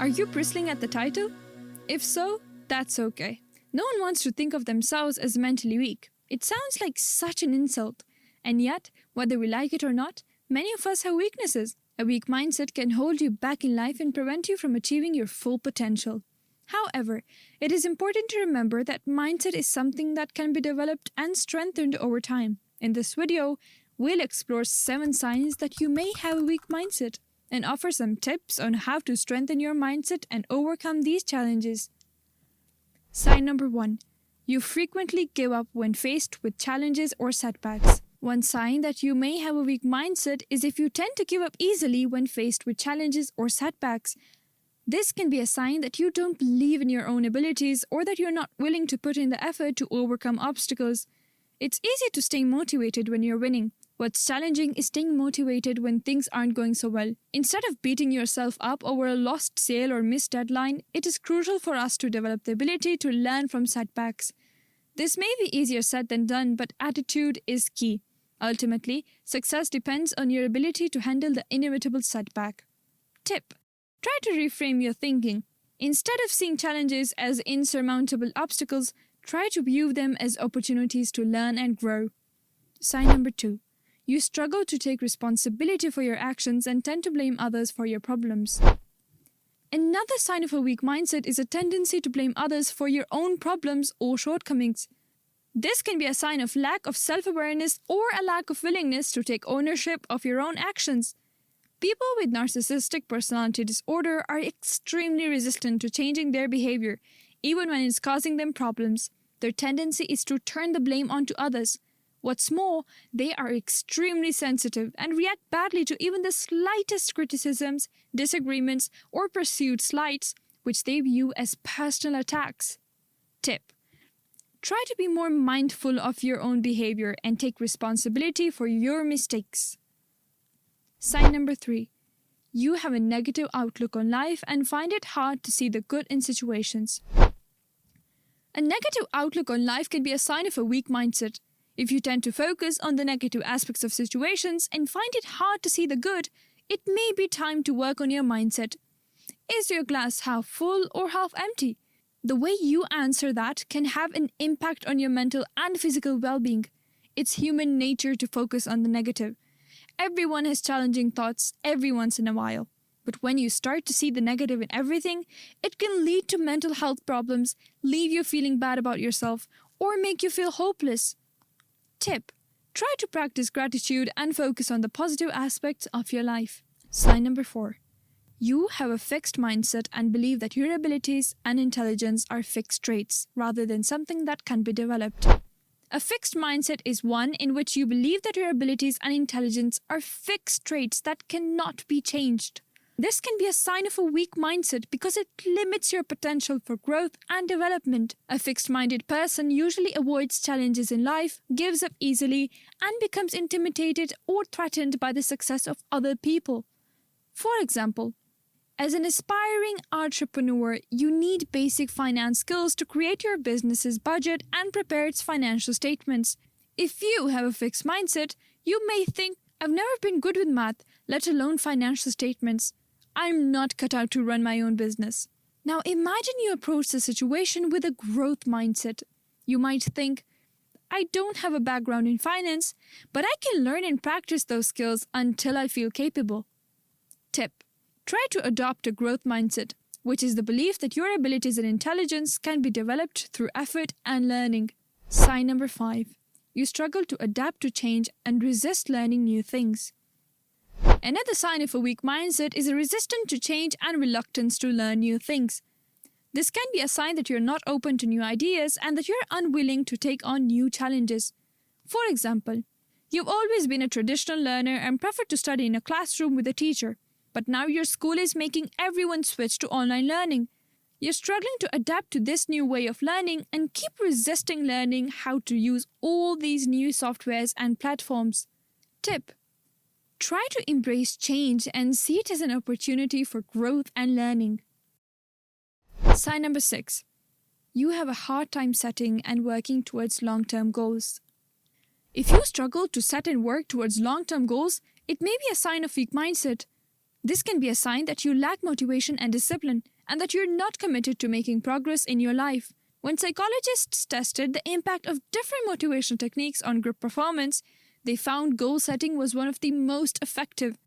Are you bristling at the title? If so, that's okay. No one wants to think of themselves as mentally weak. It sounds like such an insult. And yet, whether we like it or not, many of us have weaknesses. A weak mindset can hold you back in life and prevent you from achieving your full potential. However, it is important to remember that mindset is something that can be developed and strengthened over time. In this video, we'll explore 7 signs that you may have a weak mindset and offer some tips on how to strengthen your mindset and overcome these challenges. Sign number 1. You frequently give up when faced with challenges or setbacks. One sign that you may have a weak mindset is if you tend to give up easily when faced with challenges or setbacks. This can be a sign that you don't believe in your own abilities or that you're not willing to put in the effort to overcome obstacles. It's easy to stay motivated when you're winning. What's challenging is staying motivated when things aren't going so well. Instead of beating yourself up over a lost sale or missed deadline, it is crucial for us to develop the ability to learn from setbacks. This may be easier said than done, but attitude is key. Ultimately, success depends on your ability to handle the inevitable setback. Tip: try to reframe your thinking. Instead of seeing challenges as insurmountable obstacles, try to view them as opportunities to learn and grow. Sign number 2. You struggle to take responsibility for your actions and tend to blame others for your problems. Another sign of a weak mindset is a tendency to blame others for your own problems or shortcomings. This can be a sign of lack of self-awareness or a lack of willingness to take ownership of your own actions. People with narcissistic personality disorder are extremely resistant to changing their behavior, even when it's causing them problems. Their tendency is to turn the blame onto others. What's more, they are extremely sensitive and react badly to even the slightest criticisms, disagreements, or perceived slights, which they view as personal attacks. Tip: try to be more mindful of your own behavior and take responsibility for your mistakes. Sign number 3. You have a negative outlook on life and find it hard to see the good in situations. A negative outlook on life can be a sign of a weak mindset. If you tend to focus on the negative aspects of situations and find it hard to see the good, it may be time to work on your mindset. Is your glass half full or half empty? The way you answer that can have an impact on your mental and physical well-being. It's human nature to focus on the negative. Everyone has challenging thoughts every once in a while. But when you start to see the negative in everything, it can lead to mental health problems, leave you feeling bad about yourself, or make you feel hopeless. Tip: try to practice gratitude and focus on the positive aspects of your life. Sign number 4. You have a fixed mindset and believe that your abilities and intelligence are fixed traits rather than something that can be developed. A fixed mindset is one in which you believe that your abilities and intelligence are fixed traits that cannot be changed. This can be a sign of a weak mindset because it limits your potential for growth and development. A fixed-minded person usually avoids challenges in life, gives up easily, and becomes intimidated or threatened by the success of other people. For example, as an aspiring entrepreneur, you need basic finance skills to create your business's budget and prepare its financial statements. If you have a fixed mindset, you may think, "I've never been good with math, let alone financial statements. I'm not cut out to run my own business." Now imagine you approach the situation with a growth mindset. You might think, "I don't have a background in finance, but I can learn and practice those skills until I feel capable." Tip: try to adopt a growth mindset, which is the belief that your abilities and intelligence can be developed through effort and learning. Sign number 5. You struggle to adapt to change and resist learning new things. Another sign of a weak mindset is a resistance to change and reluctance to learn new things. This can be a sign that you're not open to new ideas and that you're unwilling to take on new challenges. For example, you've always been a traditional learner and preferred to study in a classroom with a teacher, but now your school is making everyone switch to online learning. You're struggling to adapt to this new way of learning and keep resisting learning how to use all these new softwares and platforms. Tip: try to embrace change and see it as an opportunity for growth and learning. Sign number 6. You have a hard time setting and working towards long-term goals. If you struggle to set and work towards long-term goals, it may be a sign of weak mindset. This can be a sign that you lack motivation and discipline, and that you're not committed to making progress in your life. When psychologists tested the impact of different motivational techniques on group performance, they found goal setting was one of the most effective.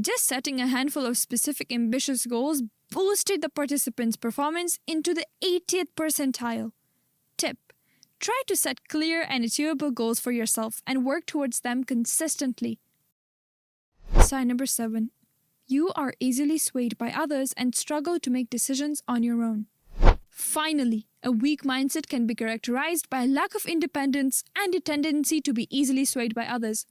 Just setting a handful of specific ambitious goals boosted the participants' performance into the 80th percentile. Tip: try to set clear and achievable goals for yourself and work towards them consistently. Sign number 7. You are easily swayed by others and struggle to make decisions on your own. Finally, a weak mindset can be characterized by a lack of independence and a tendency to be easily swayed by others.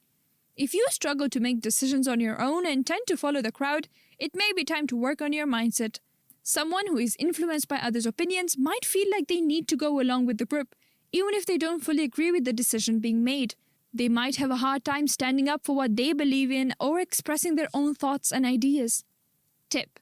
If you struggle to make decisions on your own and tend to follow the crowd, it may be time to work on your mindset. Someone who is influenced by others' opinions might feel like they need to go along with the group, even if they don't fully agree with the decision being made. They might have a hard time standing up for what they believe in or expressing their own thoughts and ideas. Tip: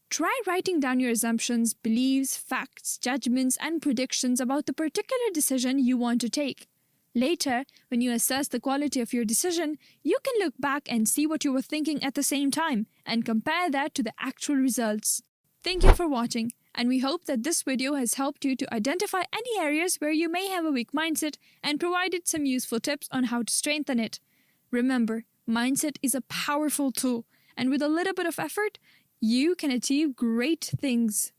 try writing down your assumptions, beliefs, facts, judgments, and predictions about the particular decision you want to take. Later, when you assess the quality of your decision, you can look back and see what you were thinking at the same time and compare that to the actual results. Thank you for watching, and we hope that this video has helped you to identify any areas where you may have a weak mindset and provided some useful tips on how to strengthen it. Remember, mindset is a powerful tool, and with a little bit of effort, you can achieve great things.